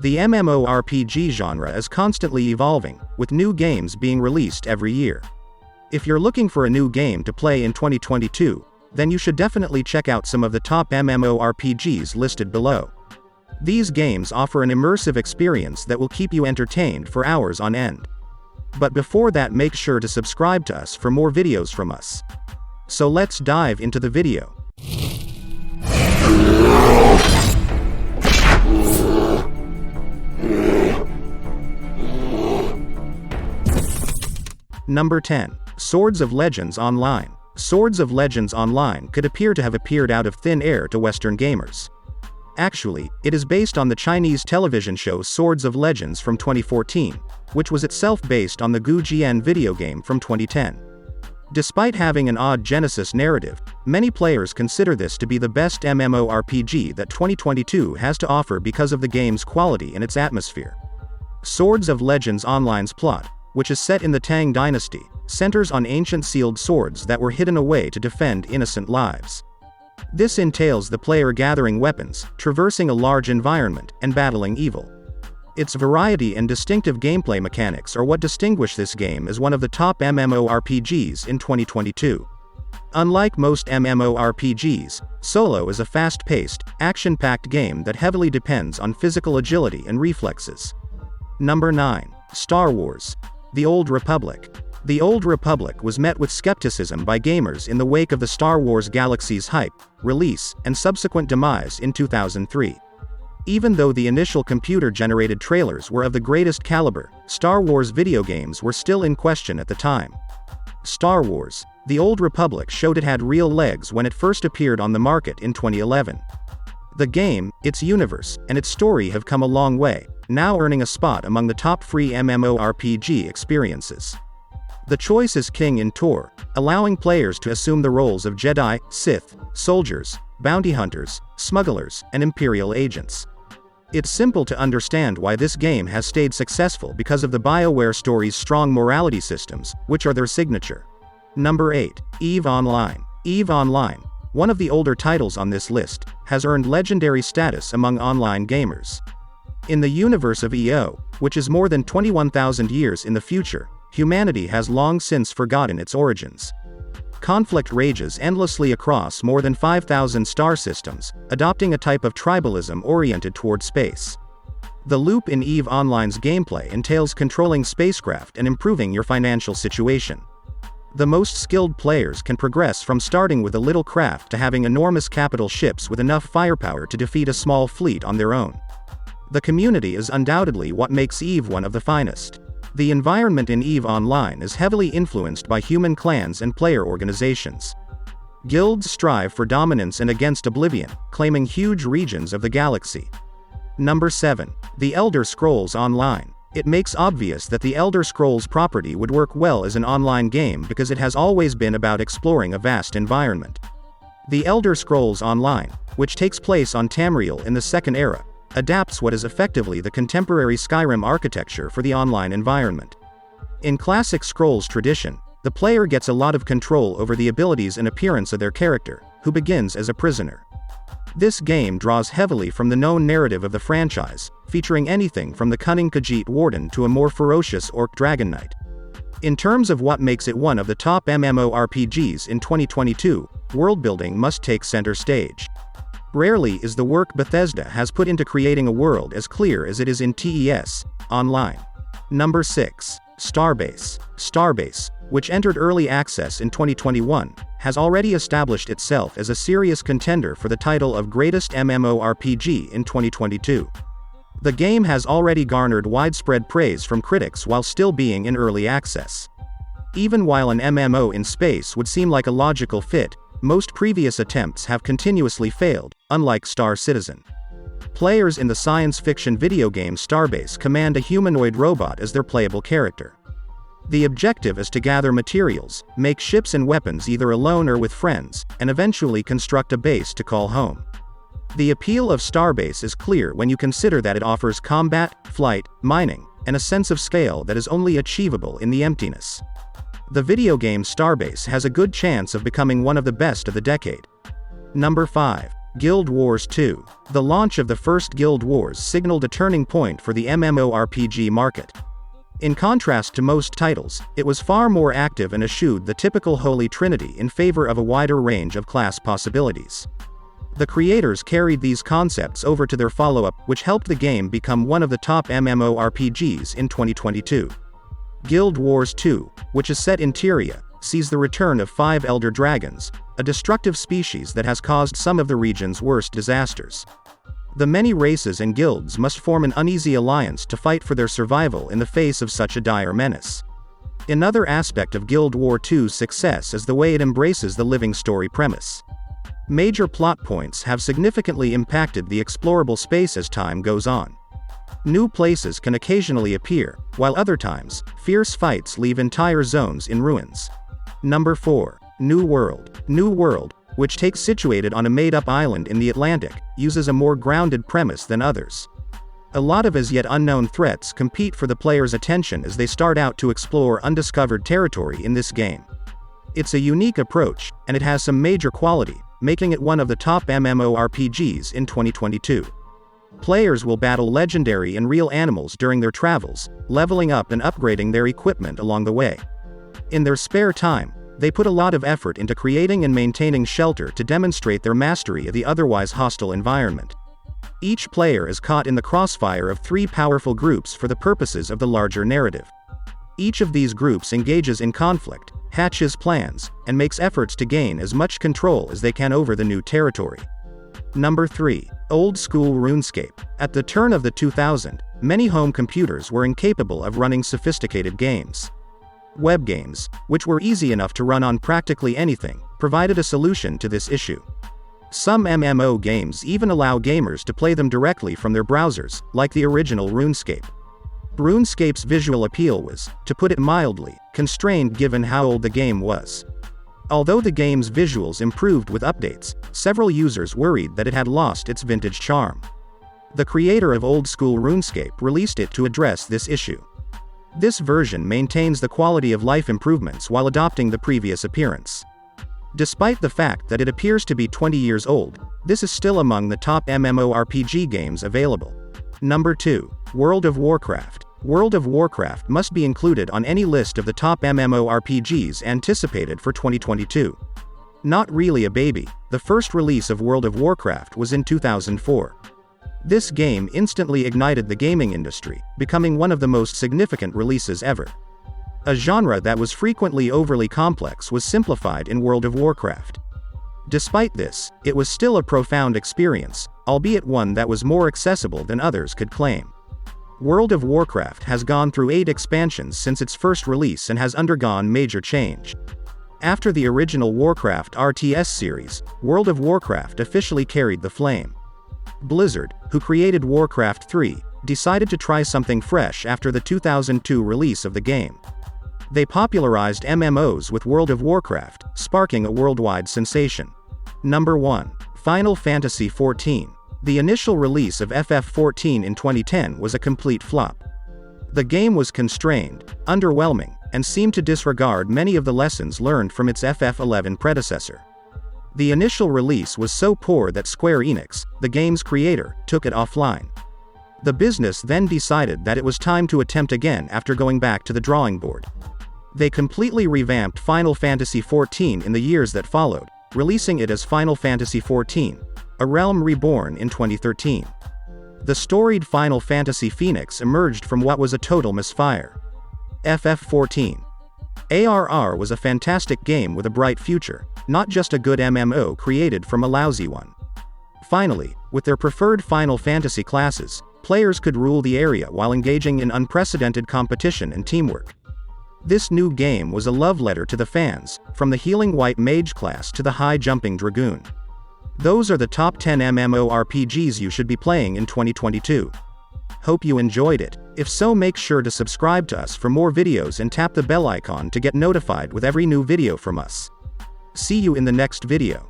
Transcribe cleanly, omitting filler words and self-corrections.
The MMORPG genre is constantly evolving, with new games being released every year. If you're looking for a new game to play in 2022, then you should definitely check out some of the top MMORPGs listed below. These games offer an immersive experience that will keep you entertained for hours on end. But before that, make sure to subscribe to us for more videos from us. So let's dive into the video. Number 10. Swords of Legends Online. Swords of Legends Online could appear to have appeared out of thin air to Western gamers. Actually, it is based on the Chinese television show Swords of Legends from 2014, which was itself based on the Gu Jian video game from 2010. Despite having an odd Genesis narrative, many players consider this to be the best MMORPG that 2022 has to offer because of the game's quality and its atmosphere. Swords of Legends Online's plot, which is set in the Tang Dynasty, centers on ancient sealed swords that were hidden away to defend innocent lives. This entails the player gathering weapons, traversing a large environment, and battling evil. Its variety and distinctive gameplay mechanics are what distinguish this game as one of the top MMORPGs in 2022. Unlike most MMORPGs, Solo is a fast-paced, action-packed game that heavily depends on physical agility and reflexes. Number 9. Star Wars: The Old Republic. The Old Republic was met with skepticism by gamers in the wake of the Star Wars Galaxy's hype, release, and subsequent demise in 2003. Even though the initial computer-generated trailers were of the greatest caliber, Star Wars video games were still in question at the time. Star Wars: The Old Republic showed it had real legs when it first appeared on the market in 2011. The game, its universe, and its story have come a long way, now earning a spot among the top free MMORPG experiences. The choice is King in Tor, allowing players to assume the roles of Jedi, Sith, soldiers, bounty hunters, smugglers, and Imperial agents. It's simple to understand why this game has stayed successful because of the BioWare story's strong morality systems, which are their signature. Number 8. EVE Online. EVE Online, one of the older titles on this list, has earned legendary status among online gamers. In the universe of EO, which is more than 21,000 years in the future, humanity has long since forgotten its origins. Conflict rages endlessly across more than 5,000 star systems, adopting a type of tribalism oriented toward space. The loop in EVE Online's gameplay entails controlling spacecraft and improving your financial situation. The most skilled players can progress from starting with a little craft to having enormous capital ships with enough firepower to defeat a small fleet on their own. The community is undoubtedly what makes EVE one of the finest. The environment in EVE Online is heavily influenced by human clans and player organizations. Guilds strive for dominance and against oblivion, claiming huge regions of the galaxy. Number 7. The Elder Scrolls Online. It makes obvious that the Elder Scrolls property would work well as an online game because it has always been about exploring a vast environment. The Elder Scrolls Online, which takes place on Tamriel in the Second Era, adapts what is effectively the contemporary Skyrim architecture for the online environment. In classic Scrolls tradition, the player gets a lot of control over the abilities and appearance of their character, who begins as a prisoner. This game draws heavily from the known narrative of the franchise, featuring anything from the cunning Khajiit Warden to a more ferocious Orc Dragon Knight. In terms of what makes it one of the top MMORPGs in 2022, worldbuilding must take center stage. Rarely is the work Bethesda has put into creating a world as clear as it is in TES Online. Number 6. Starbase. Starbase, which entered early access in 2021, has already established itself as a serious contender for the title of Greatest MMORPG in 2022. The game has already garnered widespread praise from critics while still being in early access. Even while an MMO in space would seem like a logical fit, most previous attempts have continuously failed, unlike Star Citizen. Players in the science fiction video game Starbase command a humanoid robot as their playable character. The objective is to gather materials, make ships and weapons either alone or with friends, and eventually construct a base to call home. The appeal of Starbase is clear when you consider that it offers combat, flight, mining, and a sense of scale that is only achievable in the emptiness. The video game Starbase has a good chance of becoming one of the best of the decade. Number 5. Guild Wars 2. The launch of the first Guild Wars signaled a turning point for the MMORPG market. In contrast to most titles, it was far more active and eschewed the typical Holy Trinity in favor of a wider range of class possibilities. The creators carried these concepts over to their follow-up, which helped the game become one of the top MMORPGs in 2022. Guild Wars 2, which is set in Tyria, sees the return of 5 elder dragons, a destructive species that has caused some of the region's worst disasters. The many races and guilds must form an uneasy alliance to fight for their survival in the face of such a dire menace. Another aspect of Guild Wars 2's success is the way it embraces the living story premise. Major plot points have significantly impacted the explorable space as time goes on. New places can occasionally appear, while other times, fierce fights leave entire zones in ruins. Number 4. New World. New World, which takes situated on a made-up island in the Atlantic, uses a more grounded premise than others. A lot of as yet unknown threats compete for the player's attention as they start out to explore undiscovered territory in this game. It's a unique approach, and it has some major quality, making it one of the top MMORPGs in 2022. Players will battle legendary and real animals during their travels, leveling up and upgrading their equipment along the way. In their spare time, they put a lot of effort into creating and maintaining shelter to demonstrate their mastery of the otherwise hostile environment. Each player is caught in the crossfire of 3 powerful groups for the purposes of the larger narrative. Each of these groups engages in conflict, hatches plans, and makes efforts to gain as much control as they can over the new territory. Number 3. Old School RuneScape. At the turn of the 2000s, many home computers were incapable of running sophisticated games. Web games, which were easy enough to run on practically anything, provided a solution to this issue. Some MMO games even allow gamers to play them directly from their browsers, like the original RuneScape. RuneScape's visual appeal was, to put it mildly, constrained given how old the game was. Although the game's visuals improved with updates, several users worried that it had lost its vintage charm. The creator of Old School RuneScape released it to address this issue. This version maintains the quality of life improvements while adopting the previous appearance. Despite the fact that it appears to be 20 years old, this is still among the top MMORPG games available. Number 2. World of Warcraft. World of Warcraft must be included on any list of the top MMORPGs anticipated for 2022. Not really a baby, the first release of World of Warcraft was in 2004. This game instantly ignited the gaming industry, becoming one of the most significant releases ever. A genre that was frequently overly complex was simplified in World of Warcraft. Despite this, it was still a profound experience, albeit one that was more accessible than others could claim. World of Warcraft has gone through 8 expansions since its first release and has undergone major change. After the original Warcraft RTS series, World of Warcraft officially carried the flame. Blizzard, who created Warcraft 3, decided to try something fresh after the 2002 release of the game. They popularized MMOs with World of Warcraft, sparking a worldwide sensation. Number 1. Final Fantasy XIV. The initial release of FF14 in 2010 was a complete flop. The game was constrained, underwhelming, and seemed to disregard many of the lessons learned from its FF11 predecessor. The initial release was so poor that Square Enix, the game's creator, took it offline. The business then decided that it was time to attempt again after going back to the drawing board. They completely revamped Final Fantasy XIV in the years that followed, releasing it as Final Fantasy XIV: A Realm Reborn in 2013. The storied Final Fantasy Phoenix emerged from what was a total misfire. FF14. ARR was a fantastic game with a bright future, not just a good MMO created from a lousy one. Finally, with their preferred Final Fantasy classes, players could rule the area while engaging in unprecedented competition and teamwork. This new game was a love letter to the fans, from the healing white mage class to the high-jumping dragoon. Those are the top 10 MMORPGs you should be playing in 2022. Hope you enjoyed it. If so, make sure to subscribe to us for more videos and tap the bell icon to get notified with every new video from us. See you in the next video.